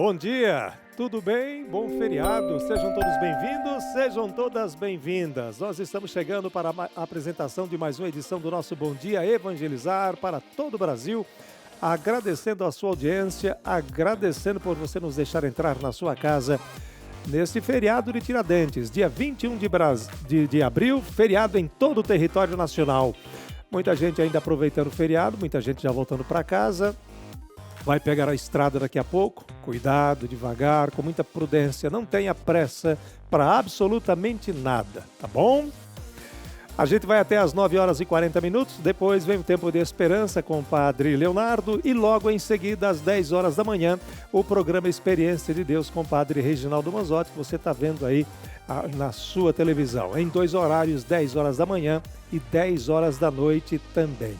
Bom dia, tudo bem? Bom feriado, sejam todos bem-vindos, sejam todas bem-vindas. Nós estamos chegando para a apresentação de mais uma edição do nosso Bom Dia Evangelizar para todo o Brasil. Agradecendo a sua audiência, agradecendo por você nos deixar entrar na sua casa neste feriado de Tiradentes, dia 21 de abril, feriado em todo o território nacional. Muita gente ainda aproveitando o feriado, muita gente já voltando para casa. Vai pegar a estrada daqui a pouco, cuidado, devagar, com muita prudência, não tenha pressa para absolutamente nada, tá bom? A gente vai até às 9 horas e 40 minutos, depois vem o Tempo de Esperança com o Padre Leonardo e logo em seguida, às 10 horas da manhã, o programa Experiência de Deus com o Padre Reginaldo Manzotti, que você está vendo aí na sua televisão, em dois horários, 10 horas da manhã e 10 horas da noite também.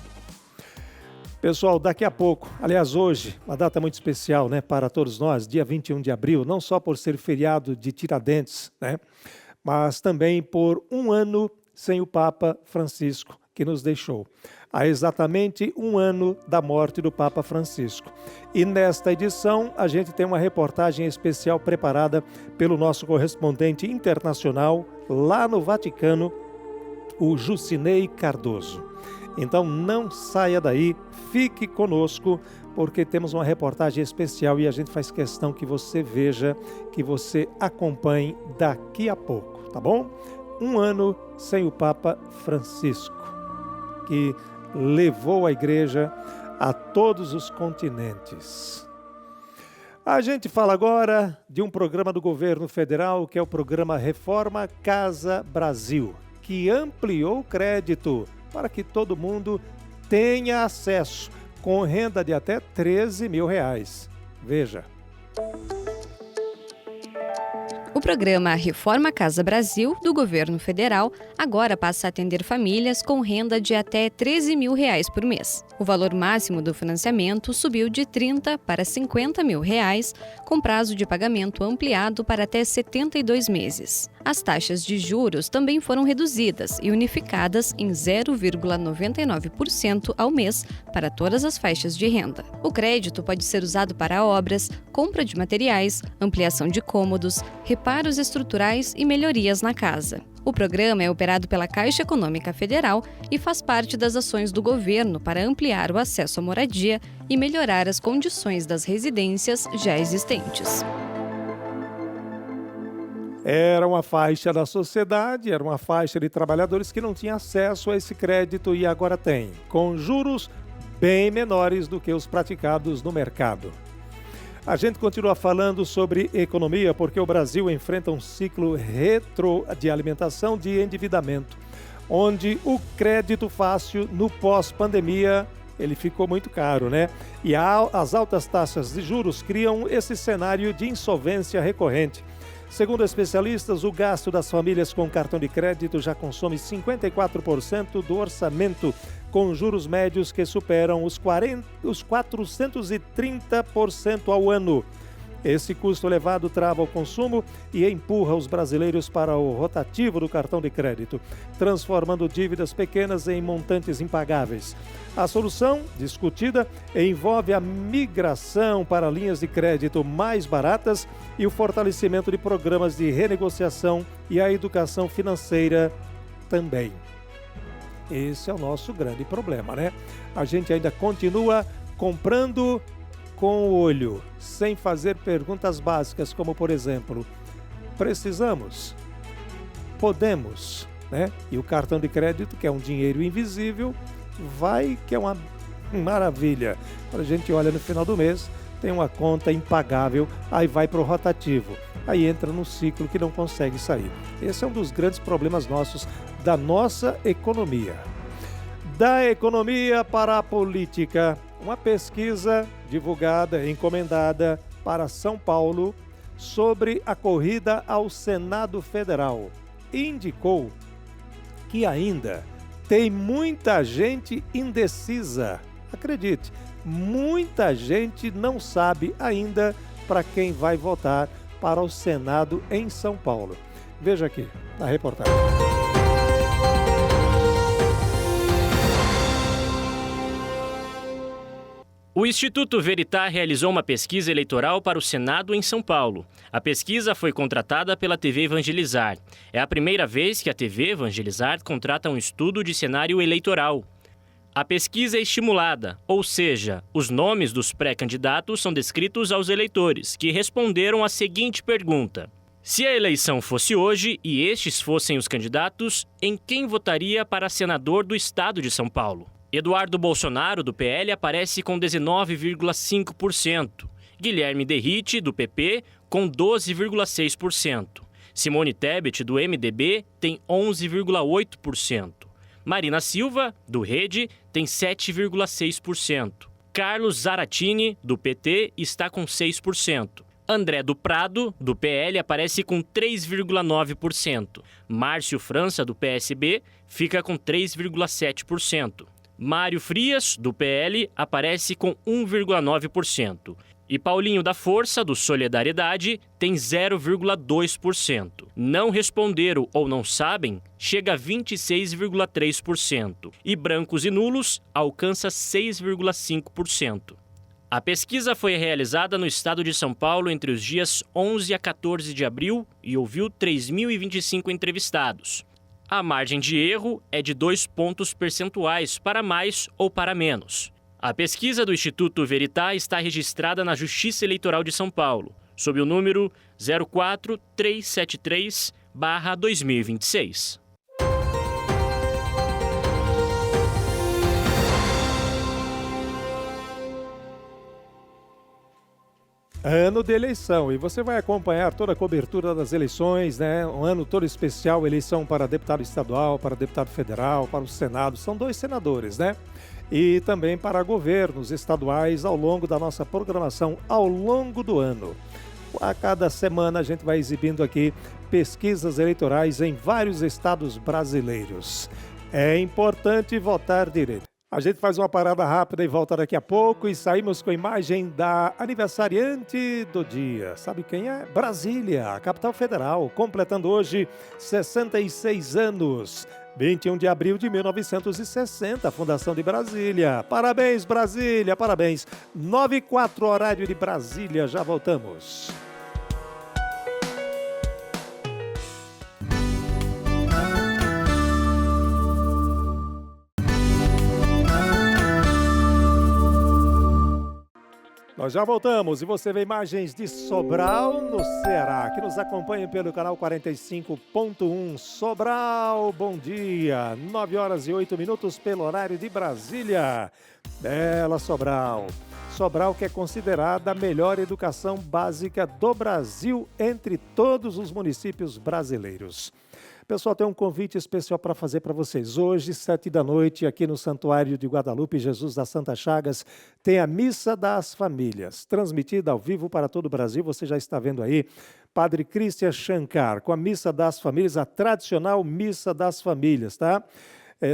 Pessoal, daqui a pouco, aliás hoje, uma data muito especial, né, para todos nós, dia 21 de abril, não só por ser feriado de Tiradentes, né, mas também por um ano sem o Papa Francisco, que nos deixou. Há exatamente um ano da morte do Papa Francisco. E nesta edição, a gente tem uma reportagem especial preparada pelo nosso correspondente internacional lá no Vaticano, o Jucinei Cardoso. Então não saia daí, fique conosco, porque temos uma reportagem especial e a gente faz questão que você veja, que você acompanhe daqui a pouco, tá bom? Um ano sem o Papa Francisco, que levou a igreja a todos os continentes. A gente fala agora de um programa do governo federal, que é o programa Reforma Casa Brasil, que ampliou o crédito para que todo mundo tenha acesso, com renda de até R$13 mil. Veja. O programa Reforma Casa Brasil, do governo federal, agora passa a atender famílias com renda de até R$13 mil por mês. O valor máximo do financiamento subiu de R$30 para R$50 mil, com prazo de pagamento ampliado para até 72 meses. As taxas de juros também foram reduzidas e unificadas em 0,99% ao mês para todas as faixas de renda. O crédito pode ser usado para obras, compra de materiais, ampliação de cômodos, reparos estruturais e melhorias na casa. O programa é operado pela Caixa Econômica Federal e faz parte das ações do governo para ampliar o acesso à moradia e melhorar as condições das residências já existentes. Era uma faixa da sociedade, era uma faixa de trabalhadores que não tinha acesso a esse crédito e agora tem, com juros bem menores do que os praticados no mercado. A gente continua falando sobre economia porque o Brasil enfrenta um ciclo retro de alimentação de endividamento, onde o crédito fácil no pós-pandemia ele ficou muito caro, né? E as altas taxas de juros criam esse cenário de insolvência recorrente. Segundo especialistas, o gasto das famílias com cartão de crédito já consome 54% do orçamento, com juros médios que superam os 430% ao ano. Esse custo elevado trava o consumo e empurra os brasileiros para o rotativo do cartão de crédito, transformando dívidas pequenas em montantes impagáveis. A solução, discutida, envolve a migração para linhas de crédito mais baratas e o fortalecimento de programas de renegociação e a educação financeira também. Esse é o nosso grande problema, né? A gente ainda continua comprando com o olho, sem fazer perguntas básicas, como por exemplo, precisamos? Podemos? Né? E o cartão de crédito, que é um dinheiro invisível, vai que é uma maravilha. Quando a gente olha no final do mês, tem uma conta impagável, aí vai para o rotativo, aí entra num ciclo que não consegue sair. Esse é um dos grandes problemas nossos, da nossa economia. Da economia para a política, uma pesquisa divulgada, encomendada para São Paulo sobre a corrida ao Senado Federal indicou que ainda tem muita gente indecisa. Acredite, muita gente não sabe ainda para quem vai votar para o Senado em São Paulo. Veja aqui na reportagem. O Instituto Veritá realizou uma pesquisa eleitoral para o Senado em São Paulo. A pesquisa foi contratada pela TV Evangelizar. É a primeira vez que a TV Evangelizar contrata um estudo de cenário eleitoral. A pesquisa é estimulada, ou seja, os nomes dos pré-candidatos são descritos aos eleitores, que responderam a seguinte pergunta: se a eleição fosse hoje e estes fossem os candidatos, em quem votaria para senador do estado de São Paulo? Eduardo Bolsonaro, do PL, aparece com 19,5%. Guilherme Derrite, do PP, com 12,6%. Simone Tebet, do MDB, tem 11,8%. Marina Silva, do Rede, tem 7,6%. Carlos Zaratini, do PT, está com 6%. André do Prado, do PL, aparece com 3,9%. Márcio França, do PSB, fica com 3,7%. Mário Frias, do PL, aparece com 1,9%. E Paulinho da Força, do Solidariedade, tem 0,2%. Não responderam ou não sabem, chega a 26,3%. E brancos e nulos alcança 6,5%. A pesquisa foi realizada no estado de São Paulo entre os dias 11 a 14 de abril e ouviu 3.025 entrevistados. A margem de erro é de 2 pontos percentuais para mais ou para menos. A pesquisa do Instituto Veritá está registrada na Justiça Eleitoral de São Paulo, sob o número 04373/2026. Ano de eleição, e você vai acompanhar toda a cobertura das eleições, né? Um ano todo especial, eleição para deputado estadual, para deputado federal, para o Senado, são 2 senadores, né? E também para governos estaduais ao longo da nossa programação, ao longo do ano. A cada semana a gente vai exibindo aqui pesquisas eleitorais em vários estados brasileiros. É importante votar direito. A gente faz uma parada rápida e volta daqui a pouco e saímos com a imagem da aniversariante do dia. Sabe quem é? Brasília, a capital federal, completando hoje 66 anos. 21 de abril de 1960, a fundação de Brasília. Parabéns, Brasília, parabéns. 9h04, horário de Brasília, já voltamos. Nós já voltamos e você vê imagens de Sobral, no Ceará, que nos acompanha pelo canal 45.1. Sobral, bom dia. 9h08 pelo horário de Brasília. Bela Sobral. Sobral que é considerada a melhor educação básica do Brasil entre todos os municípios brasileiros. Pessoal, tem um convite especial para fazer para vocês. Hoje, 7h, aqui no Santuário de Guadalupe, Jesus das Santas Chagas, tem a Missa das Famílias, transmitida ao vivo para todo o Brasil. Você já está vendo aí, Padre Christian Shankar, com a Missa das Famílias, a tradicional Missa das Famílias, tá?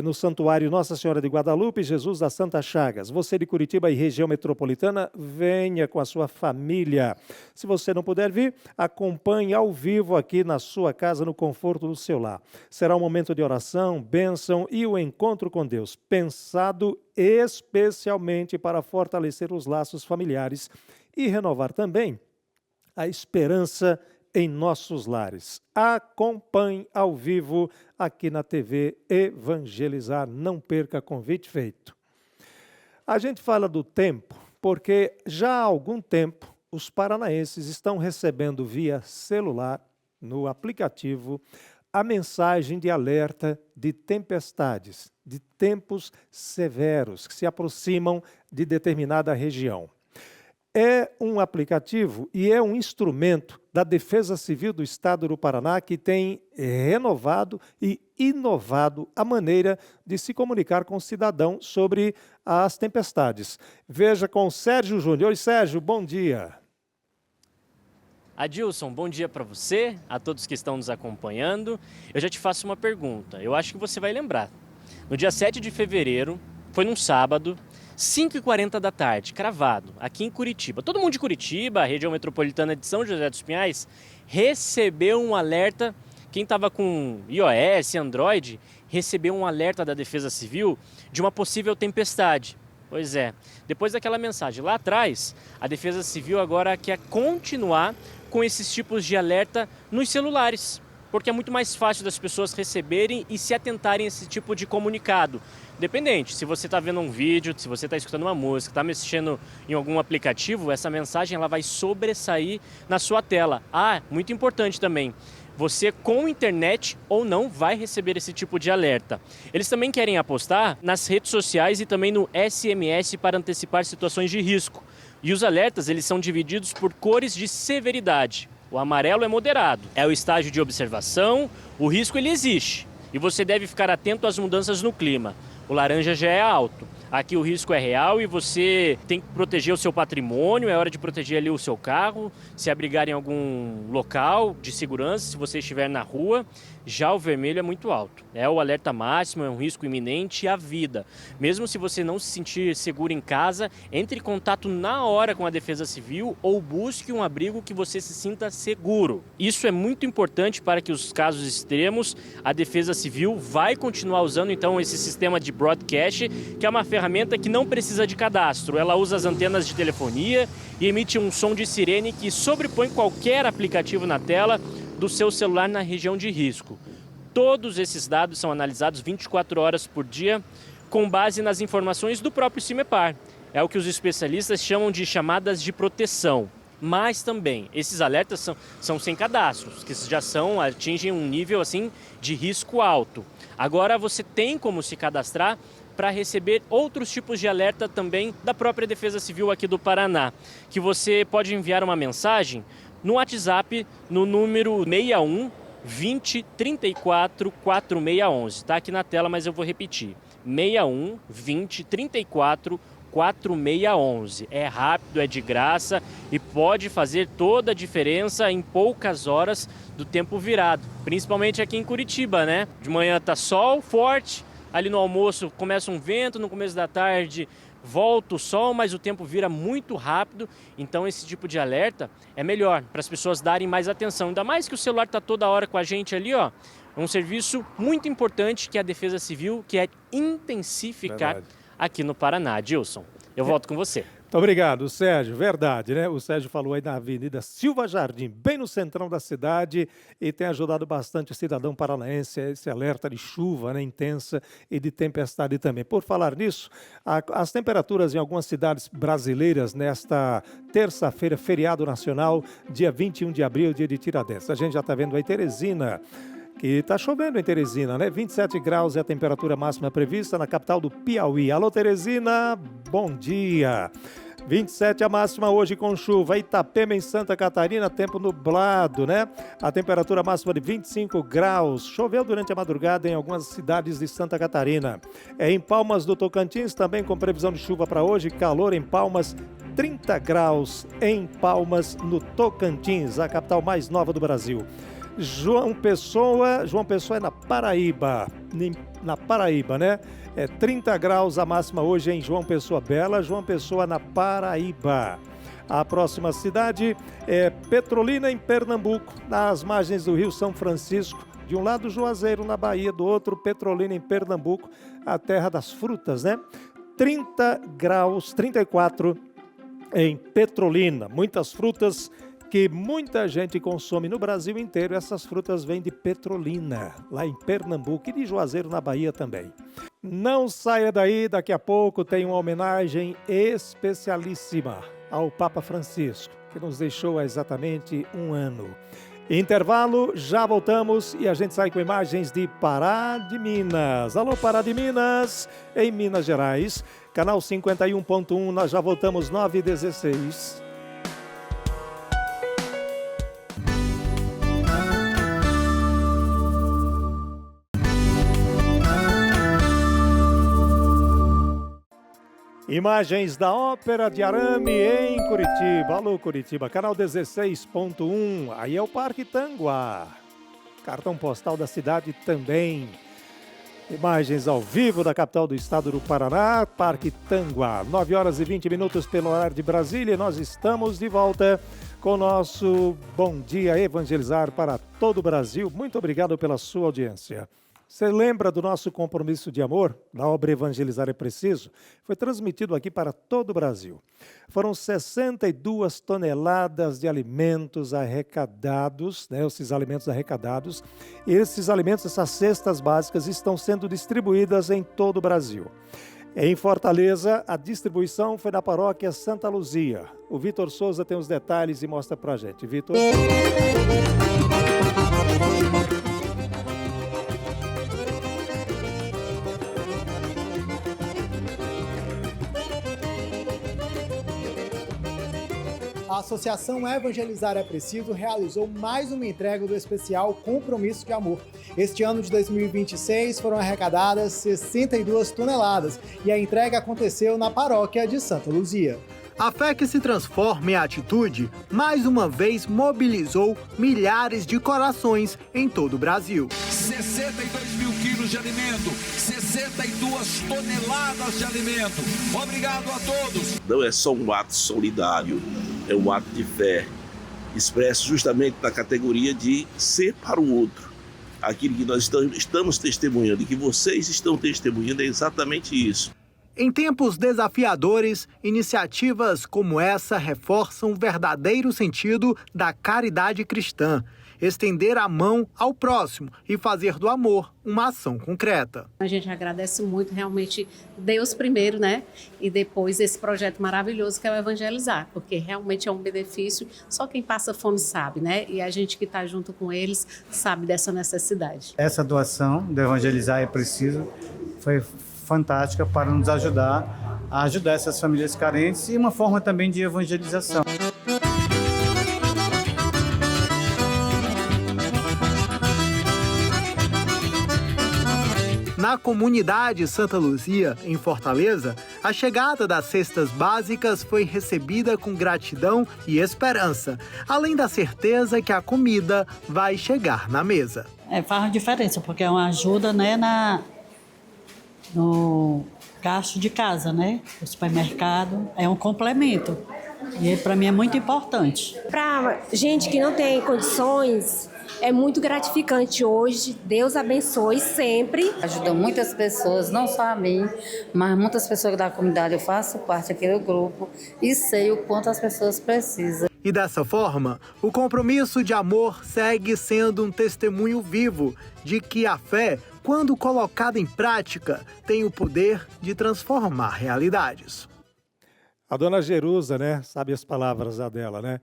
No Santuário Nossa Senhora de Guadalupe, Jesus das Santas Chagas. Você de Curitiba e região metropolitana, venha com a sua família. Se você não puder vir, acompanhe ao vivo aqui na sua casa, no conforto do seu lar. Será um momento de oração, bênção e o encontro com Deus, pensado especialmente para fortalecer os laços familiares e renovar também a esperança em nossos lares. Acompanhe ao vivo aqui na TV Evangelizar. Não perca, convite feito. A gente fala do tempo porque já há algum tempo os paranaenses estão recebendo via celular, no aplicativo, a mensagem de alerta de tempestades, de tempos severos que se aproximam de determinada região. É um aplicativo e é um instrumento da Defesa Civil do Estado do Paraná que tem renovado e inovado a maneira de se comunicar com o cidadão sobre as tempestades. Veja com o Sérgio Júnior. Oi, Sérgio, bom dia. Adilson, bom dia para você, a todos que estão nos acompanhando. Eu já te faço uma pergunta, eu acho que você vai lembrar. No dia 7 de fevereiro, foi num sábado, 5h40 da tarde, cravado, aqui em Curitiba. Todo mundo de Curitiba, a região metropolitana de São José dos Pinhais, recebeu um alerta. Quem estava com iOS, Android, recebeu um alerta da Defesa Civil de uma possível tempestade. Pois é. Depois daquela mensagem lá atrás, a Defesa Civil agora quer continuar com esses tipos de alerta nos celulares, porque é muito mais fácil das pessoas receberem e se atentarem a esse tipo de comunicado. Dependente, se você está vendo um vídeo, se você está escutando uma música, está mexendo em algum aplicativo, essa mensagem ela vai sobressair na sua tela. Muito importante também, você com internet ou não vai receber esse tipo de alerta. Eles também querem apostar nas redes sociais e também no SMS para antecipar situações de risco. E os alertas eles são divididos por cores de severidade. O amarelo é moderado, é o estágio de observação, o risco ele existe e você deve ficar atento às mudanças no clima. O laranja já é alto. Aqui o risco é real e você tem que proteger o seu patrimônio, é hora de proteger ali o seu carro, se abrigar em algum local de segurança, se você estiver na rua. Já o vermelho é muito alto. É o alerta máximo, é um risco iminente à vida. Mesmo se você não se sentir seguro em casa, entre em contato na hora com a Defesa Civil ou busque um abrigo que você se sinta seguro. Isso é muito importante para que os casos extremos, a Defesa Civil vai continuar usando então esse sistema de broadcast, que é uma ferramenta que não precisa de cadastro. Ela usa as antenas de telefonia e emite um som de sirene que sobrepõe qualquer aplicativo na tela do seu celular na região de risco. Todos esses dados são analisados 24 horas por dia com base nas informações do próprio CIMEPAR. É o que os especialistas chamam de chamadas de proteção. Mas também, esses alertas são sem cadastros, que já atingem um nível assim de risco alto. Agora você tem como se cadastrar para receber outros tipos de alerta também da própria Defesa Civil aqui do Paraná, que você pode enviar uma mensagem no WhatsApp no número 61 20 34 4611. Está aqui na tela, mas eu vou repetir. 61 20 34 4611. É rápido, é de graça e pode fazer toda a diferença em poucas horas do tempo virado. Principalmente aqui em Curitiba, né? De manhã tá sol forte, ali no almoço começa um vento, no começo da tarde volta o sol, mas o tempo vira muito rápido. Então esse tipo de alerta é melhor para as pessoas darem mais atenção. Ainda mais que o celular está toda hora com a gente ali, ó. É um serviço muito importante que a Defesa Civil quer intensificar aqui no Paraná. Adilson, eu volto com você. Muito obrigado, Sérgio. Verdade, né? O Sérgio falou aí na Avenida Silva Jardim, bem no centrão da cidade, e tem ajudado bastante o cidadão paranaense, esse alerta de chuva, né, intensa e de tempestade também. Por falar nisso, as temperaturas em algumas cidades brasileiras nesta terça-feira, feriado nacional, dia 21 de abril, dia de Tiradentes. A gente já está vendo aí Teresina, que está chovendo em Teresina, né? 27 graus é a temperatura máxima prevista na capital do Piauí. Alô, Teresina, bom dia. 27 a máxima hoje com chuva. Itapema, em Santa Catarina, tempo nublado, né? A temperatura máxima de 25 graus. Choveu durante a madrugada em algumas cidades de Santa Catarina. Em Palmas do Tocantins, também com previsão de chuva para hoje. Calor em Palmas, 30 graus em Palmas, no Tocantins, a capital mais nova do Brasil. João Pessoa é na Paraíba, né? 30 graus a máxima hoje em João Pessoa Bela, João Pessoa na Paraíba. A próxima cidade é Petrolina, em Pernambuco, nas margens do Rio São Francisco. De um lado, Juazeiro, na Bahia, do outro, Petrolina, em Pernambuco, a terra das frutas, né? 30 graus, 34 em Petrolina. Muitas frutas que muita gente consome no Brasil inteiro. Essas frutas vêm de Petrolina, lá em Pernambuco, e de Juazeiro, na Bahia também. Não saia daí, daqui a pouco tem uma homenagem especialíssima ao Papa Francisco, que nos deixou há exatamente um ano. Intervalo, já voltamos e a gente sai com imagens de Pará de Minas. Alô, Pará de Minas, em Minas Gerais, canal 51.1, nós já voltamos 9h16. Imagens da Ópera de Arame em Curitiba. Alô, Curitiba, canal 16.1. Aí é o Parque Tanguá. Cartão postal da cidade também. Imagens ao vivo da capital do estado do Paraná, Parque Tanguá. 9h20 pelo horário de Brasília. Nós estamos de volta com o nosso Bom Dia Evangelizar para todo o Brasil. Muito obrigado pela sua audiência. Você lembra do nosso compromisso de amor? Da obra Evangelizar é Preciso? Foi transmitido aqui para todo o Brasil. Foram 62 toneladas de alimentos arrecadados, esses alimentos arrecadados. E esses alimentos, essas cestas básicas, estão sendo distribuídas em todo o Brasil. Em Fortaleza, a distribuição foi na paróquia Santa Luzia. O Vitor Souza tem os detalhes e mostra pra gente. Vitor? A Associação Evangelizar é Preciso realizou mais uma entrega do especial Compromisso de Amor. Este ano de 2026 foram arrecadadas 62 toneladas e a entrega aconteceu na paróquia de Santa Luzia. A fé que se transforma em atitude, mais uma vez mobilizou milhares de corações em todo o Brasil. 62 mil quilos de alimento, 62 toneladas de alimento. Obrigado a todos. Não é só um ato solidário, é um ato de fé, expresso justamente na categoria de ser para o outro. Aquilo que nós estamos testemunhando e que vocês estão testemunhando é exatamente isso. Em tempos desafiadores, iniciativas como essa reforçam o verdadeiro sentido da caridade cristã. Estender a mão ao próximo e fazer do amor uma ação concreta. A gente agradece muito, realmente, Deus primeiro, né? E depois esse projeto maravilhoso que é o Evangelizar, porque realmente é um benefício, só quem passa fome sabe, né? E a gente que está junto com eles sabe dessa necessidade. Essa doação do Evangelizar é Preciso foi fantástica para nos ajudar a ajudar essas famílias carentes e uma forma também de evangelização. Na comunidade Santa Luzia, em Fortaleza, a chegada das cestas básicas foi recebida com gratidão e esperança, além da certeza que a comida vai chegar na mesa. Faz uma diferença, porque é uma ajuda, né, no gasto de casa, né? O supermercado é um complemento e para mim é muito importante. Para gente que não tem condições, é muito gratificante hoje. Deus abençoe sempre. Ajuda muitas pessoas, não só a mim, mas muitas pessoas da comunidade. Eu faço parte aqui do grupo e sei o quanto as pessoas precisam. E dessa forma, o compromisso de amor segue sendo um testemunho vivo de que a fé, quando colocada em prática, tem o poder de transformar realidades. A dona Jerusa, sabe as palavras dela,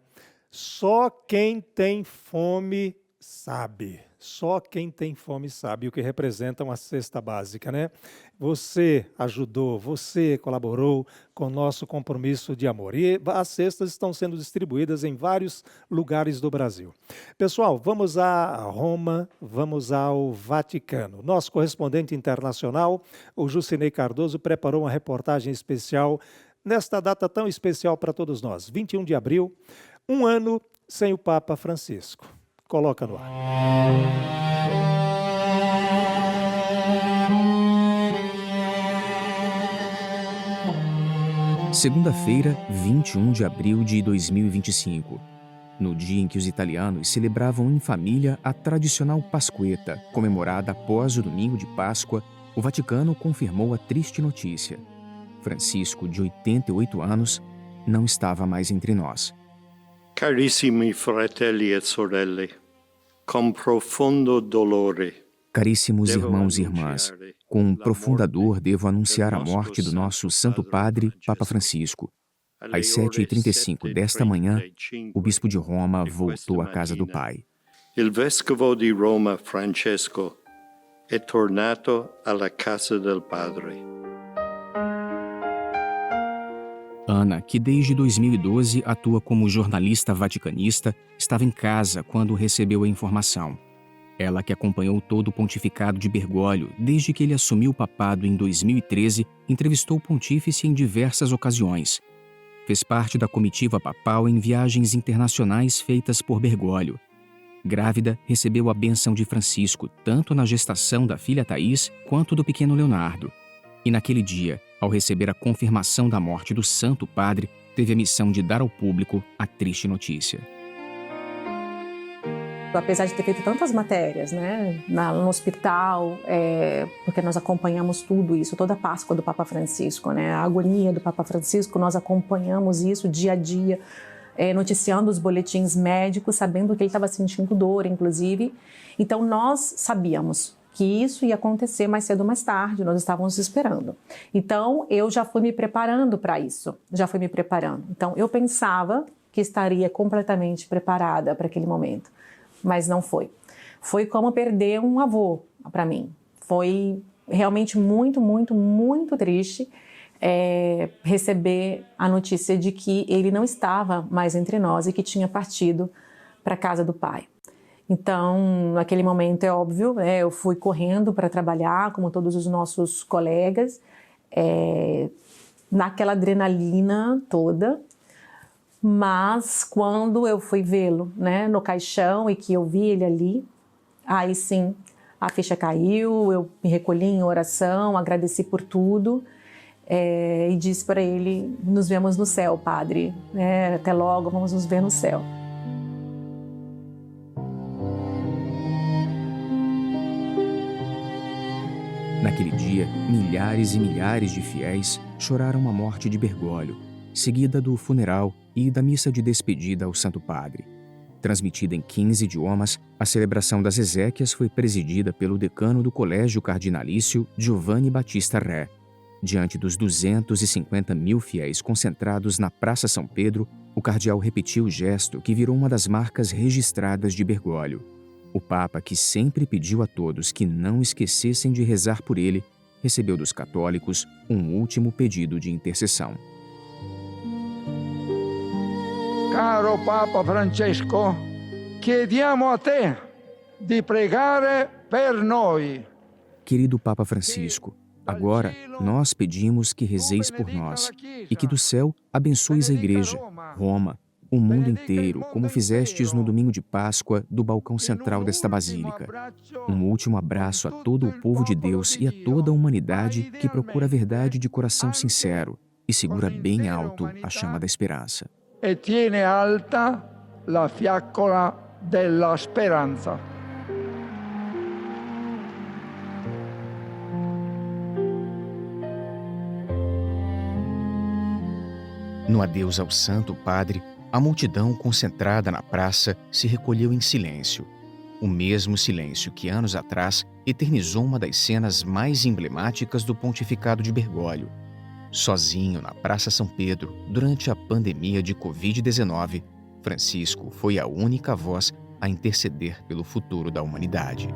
Só quem tem fome sabe. Só quem tem fome sabe o que representa uma cesta básica, Você ajudou, você colaborou com o nosso compromisso de amor. E as cestas estão sendo distribuídas em vários lugares do Brasil. Pessoal, vamos a Roma, vamos ao Vaticano. Nosso correspondente internacional, o Jucinei Cardoso, preparou uma reportagem especial nesta data tão especial para todos nós, 21 de abril, um ano sem o Papa Francisco. Coloca no ar. Segunda-feira, 21 de abril de 2025. No dia em que os italianos celebravam em família a tradicional Pasquetta, comemorada após o domingo de Páscoa, o Vaticano confirmou a triste notícia. Francisco, de 88 anos, não estava mais entre nós. Carissimi fratelli e sorelle, com profundo dolore. Caríssimos irmãos e irmãs, com profunda dor devo anunciar a morte do nosso Santo Padre, Papa Francisco. Às 7h35 desta manhã, o Bispo de Roma voltou à casa do Pai. Il Vescovo di Roma, Francesco, è tornato alla casa del Padre. Ana, que desde 2012 atua como jornalista vaticanista, estava em casa quando recebeu a informação. Ela, que acompanhou todo o pontificado de Bergoglio desde que ele assumiu o papado em 2013, entrevistou o pontífice em diversas ocasiões. Fez parte da comitiva papal em viagens internacionais feitas por Bergoglio. Grávida, recebeu a bênção de Francisco, tanto na gestação da filha Thaís quanto do pequeno Leonardo. E naquele dia, ao receber a confirmação da morte do Santo Padre, teve a missão de dar ao público a triste notícia. Apesar de ter feito tantas matérias, né, no hospital, porque nós acompanhamos tudo isso, toda a Páscoa do Papa Francisco, né, a agonia do Papa Francisco, nós acompanhamos isso dia a dia, noticiando os boletins médicos, sabendo que ele estava sentindo dor, inclusive. Então, nós sabíamos que isso ia acontecer mais cedo ou mais tarde, nós estávamos esperando. Então, eu já fui me preparando para isso, Então, eu pensava que estaria completamente preparada para aquele momento, mas não foi. Foi como perder um avô para mim. Foi realmente muito, muito, muito triste receber a notícia de que ele não estava mais entre nós e que tinha partido para a casa do Pai. Então, naquele momento, é óbvio, eu fui correndo para trabalhar, como todos os nossos colegas, naquela adrenalina toda. Mas quando eu fui vê-lo, né, no caixão e que eu vi ele ali, aí sim, a ficha caiu, eu me recolhi em oração, agradeci por tudo e disse para ele: nos vemos no céu, padre, até logo, vamos nos ver no céu. Naquele dia, milhares e milhares de fiéis choraram a morte de Bergoglio, seguida do funeral e da missa de despedida ao Santo Padre. Transmitida em 15 idiomas, a celebração das exéquias foi presidida pelo decano do Colégio Cardinalício, Giovanni Battista Re. Diante dos 250 mil fiéis concentrados na Praça São Pedro, o cardeal repetiu o gesto que virou uma das marcas registradas de Bergoglio. O Papa, que sempre pediu a todos que não esquecessem de rezar por ele, recebeu dos católicos um último pedido de intercessão. Caro Papa Francesco, chiediamo a te di pregare per noi. Querido Papa Francisco, agora nós pedimos que rezeis por nós e que do céu abençoes a Igreja, Roma, o mundo inteiro, como fizestes no domingo de Páscoa do balcão central desta basílica. Um último abraço a todo o povo de Deus e a toda a humanidade que procura a verdade de coração sincero e segura bem alto a chama da esperança. E tiene alta la fiaccola della speranza. No adeus ao Santo Padre, a multidão concentrada na praça se recolheu em silêncio. O mesmo silêncio que anos atrás eternizou uma das cenas mais emblemáticas do pontificado de Bergoglio. Sozinho na Praça São Pedro, durante a pandemia de Covid-19, Francisco foi a única voz a interceder pelo futuro da humanidade.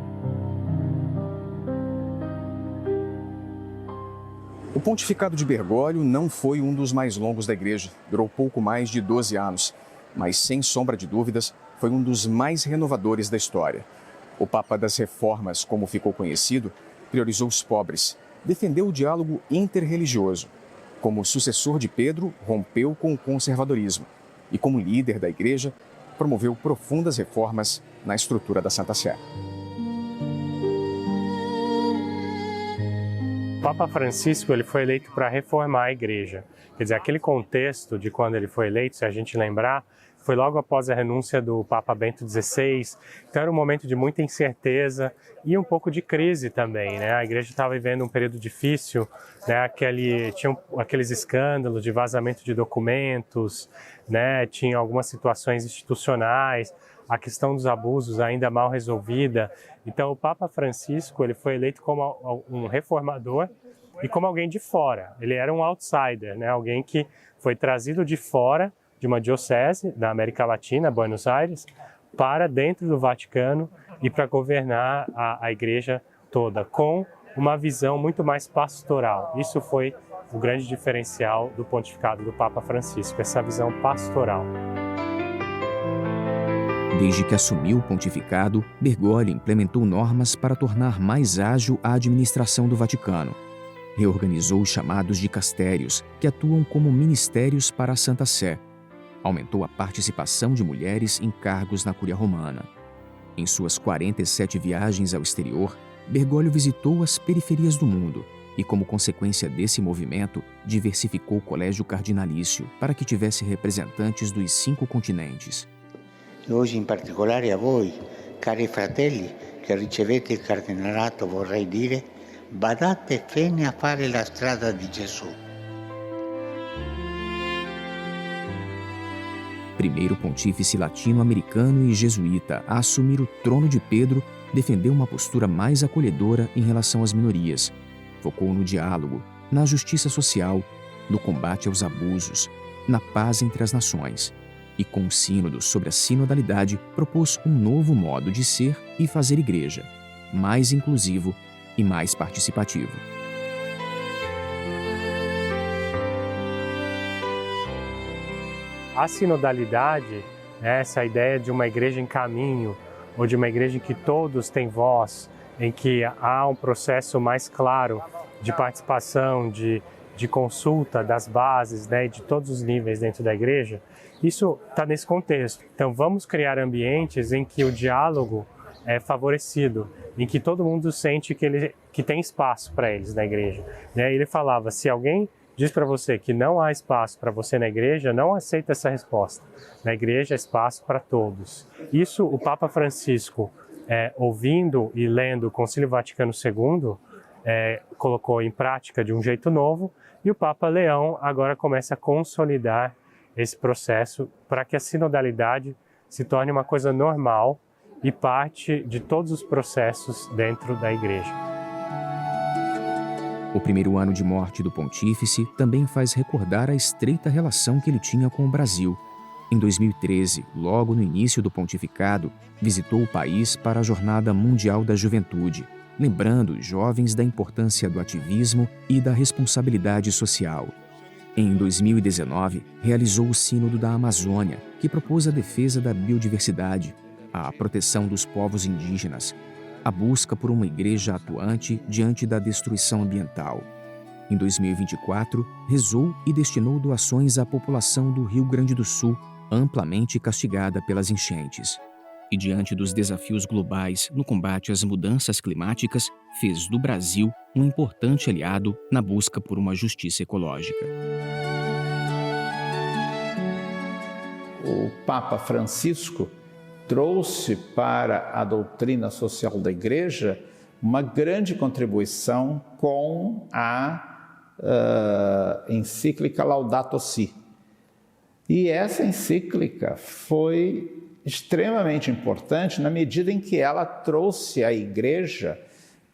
O pontificado de Bergoglio não foi um dos mais longos da Igreja, durou pouco mais de 12 anos, mas sem sombra de dúvidas foi um dos mais renovadores da história. O Papa das Reformas, como ficou conhecido, priorizou os pobres, defendeu o diálogo interreligioso. Como sucessor de Pedro, rompeu com o conservadorismo e, como líder da Igreja, promoveu profundas reformas na estrutura da Santa Sé. O Papa Francisco ele foi eleito para reformar a Igreja. Quer dizer, aquele contexto de quando ele foi eleito, se a gente lembrar, foi logo após a renúncia do Papa Bento XVI. Então era um momento de muita incerteza e um pouco de crise também, né? A Igreja estava vivendo um período difícil, né? Tinha aqueles escândalos de vazamento de documentos, né? Tinha algumas situações institucionais, a questão dos abusos ainda mal resolvida. Então o Papa Francisco ele foi eleito como um reformador e como alguém de fora. Ele era um outsider, né? Alguém que foi trazido de fora de uma diocese da América Latina, Buenos Aires, para dentro do Vaticano e para governar a Igreja toda, com uma visão muito mais pastoral. Isso foi o grande diferencial do pontificado do Papa Francisco, essa visão pastoral. Desde que assumiu o pontificado, Bergoglio implementou normas para tornar mais ágil a administração do Vaticano. Reorganizou os chamados dicastérios, que atuam como ministérios para a Santa Sé. Aumentou a participação de mulheres em cargos na Cúria Romana. Em suas 47 viagens ao exterior, Bergoglio visitou as periferias do mundo e, como consequência desse movimento, diversificou o Colégio Cardinalício para que tivesse representantes dos 5 continentes. Hoje, em particolare, a voi, Cari fratelli che ricevete il cardinalato, vorrei dire, badate bene a fare la strada di Gesù. Primeiro pontífice latino-americano e jesuíta a assumir o trono de Pedro, defendeu uma postura mais acolhedora em relação às minorias. Focou no diálogo, na justiça social, no combate aos abusos, na paz entre as nações. E com o sínodo sobre a sinodalidade, propôs um novo modo de ser e fazer igreja, mais inclusivo e mais participativo. A sinodalidade é essa ideia de uma igreja em caminho, ou de uma igreja em que todos têm voz, em que há um processo mais claro de participação, de consulta das bases, né, de todos os níveis dentro da igreja. Isso está nesse contexto. Então vamos criar ambientes em que o diálogo é favorecido, em que todo mundo sente que tem espaço para eles na igreja. Ele falava, se alguém diz para você que não há espaço para você na igreja, não aceita essa resposta. Na igreja há espaço para todos. Isso o Papa Francisco, ouvindo e lendo o Concílio Vaticano II, colocou em prática de um jeito novo, e o Papa Leão agora começa a consolidar esse processo para que a sinodalidade se torne uma coisa normal e parte de todos os processos dentro da igreja. O primeiro ano de morte do pontífice também faz recordar a estreita relação que ele tinha com o Brasil. Em 2013, logo no início do pontificado, visitou o país para a Jornada Mundial da Juventude, lembrando os jovens da importância do ativismo e da responsabilidade social. Em 2019, realizou o Sínodo da Amazônia, que propôs a defesa da biodiversidade, a proteção dos povos indígenas, a busca por uma igreja atuante diante da destruição ambiental. Em 2024, rezou e destinou doações à população do Rio Grande do Sul, amplamente castigada pelas enchentes. E diante dos desafios globais no combate às mudanças climáticas, fez do Brasil um importante aliado na busca por uma justiça ecológica. O Papa Francisco trouxe para a doutrina social da Igreja uma grande contribuição com a encíclica Laudato Si. E essa encíclica foi extremamente importante na medida em que ela trouxe a Igreja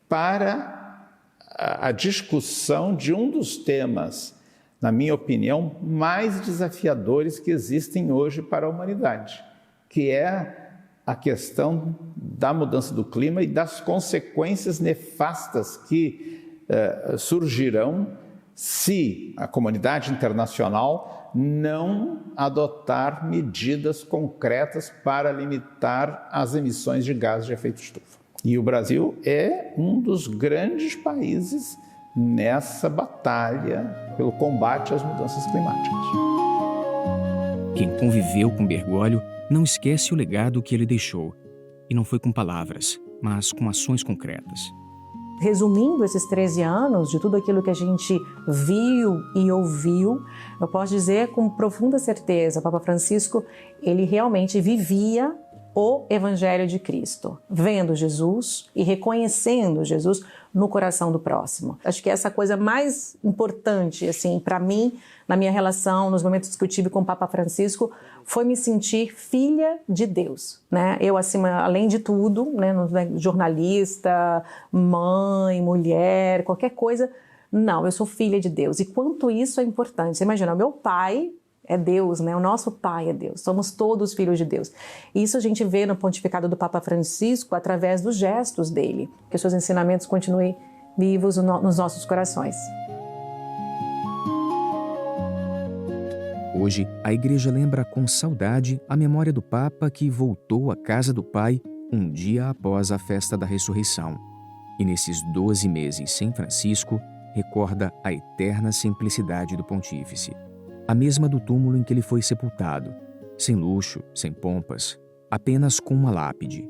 para a discussão de um dos temas, na minha opinião, mais desafiadores que existem hoje para a humanidade, que é a questão da mudança do clima e das consequências nefastas que surgirão se a comunidade internacional não adotar medidas concretas para limitar as emissões de gases de efeito estufa. E o Brasil é um dos grandes países nessa batalha pelo combate às mudanças climáticas. Quem conviveu com Bergoglio não esquece o legado que ele deixou. E não foi com palavras, mas com ações concretas. Resumindo esses 13 anos, de tudo aquilo que a gente viu e ouviu, eu posso dizer com profunda certeza, o Papa Francisco, ele realmente vivia o Evangelho de Cristo, vendo Jesus e reconhecendo Jesus no coração do próximo. Acho que essa coisa mais importante, assim, para mim, na minha relação, nos momentos que eu tive com o Papa Francisco, foi me sentir filha de Deus, né? Eu, acima, além de tudo, né, jornalista, mãe, mulher, qualquer coisa, não, eu sou filha de Deus. E quanto isso é importante. Você imagina, meu pai é Deus, né? O nosso pai é Deus. Somos todos filhos de Deus. E isso a gente vê no pontificado do Papa Francisco através dos gestos dele. Que os seus ensinamentos continuem vivos nos nossos corações. Hoje, a Igreja lembra com saudade a memória do Papa que voltou à casa do Pai um dia após a festa da ressurreição. E nesses 12 meses sem Francisco, recorda a eterna simplicidade do pontífice. A mesma do túmulo em que ele foi sepultado, sem luxo, sem pompas, apenas com uma lápide.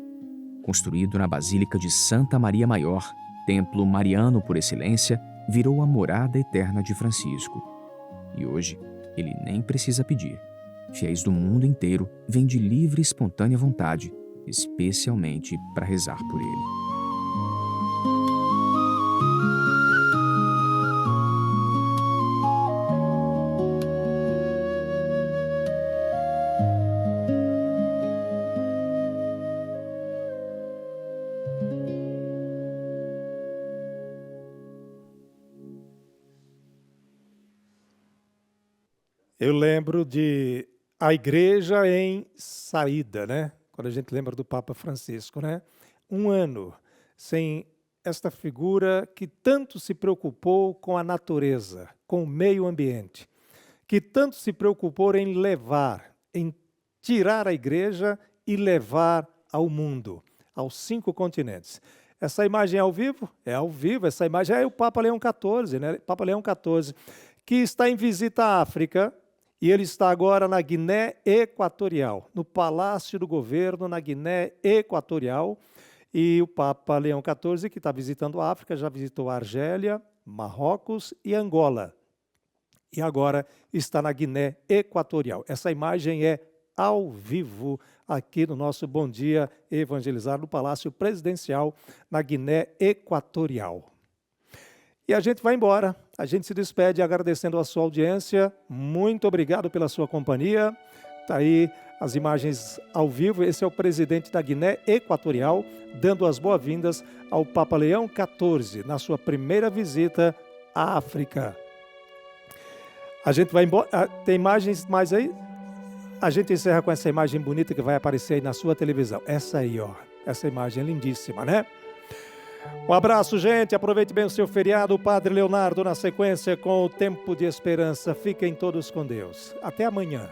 Construído na Basílica de Santa Maria Maior, templo mariano por excelência, virou a morada eterna de Francisco. E hoje, ele nem precisa pedir. Fiéis do mundo inteiro vêm de livre e espontânea vontade especialmente para rezar por ele. Eu lembro de a igreja em saída, né? Quando a gente lembra do Papa Francisco, né? 1 ano sem esta figura que tanto se preocupou com a natureza, com o meio ambiente, que tanto se preocupou em levar, em tirar a igreja e levar ao mundo, aos 5 continentes. Essa imagem é ao vivo? É ao vivo, essa imagem é o Papa Leão XIV, né? Papa Leão XIV, que está em visita à África, e ele está agora na Guiné Equatorial, no Palácio do Governo, na Guiné Equatorial. E o Papa Leão XIV, que está visitando a África, já visitou a Argélia, Marrocos e Angola. E agora está na Guiné Equatorial. Essa imagem é ao vivo aqui no nosso Bom Dia Evangelizar, no Palácio Presidencial, na Guiné Equatorial. E a gente vai embora, a gente se despede agradecendo a sua audiência, muito obrigado pela sua companhia. Está aí as imagens ao vivo, esse é o presidente da Guiné Equatorial, dando as boas-vindas ao Papa Leão XIV, na sua primeira visita à África. A gente vai embora, tem imagens mais aí? A gente encerra com essa imagem bonita que vai aparecer aí na sua televisão. Essa aí, ó, essa imagem é lindíssima, né? Um abraço, gente. Aproveite bem o seu feriado. O Padre Leonardo na sequência com o Tempo de Esperança. Fiquem todos com Deus. Até amanhã.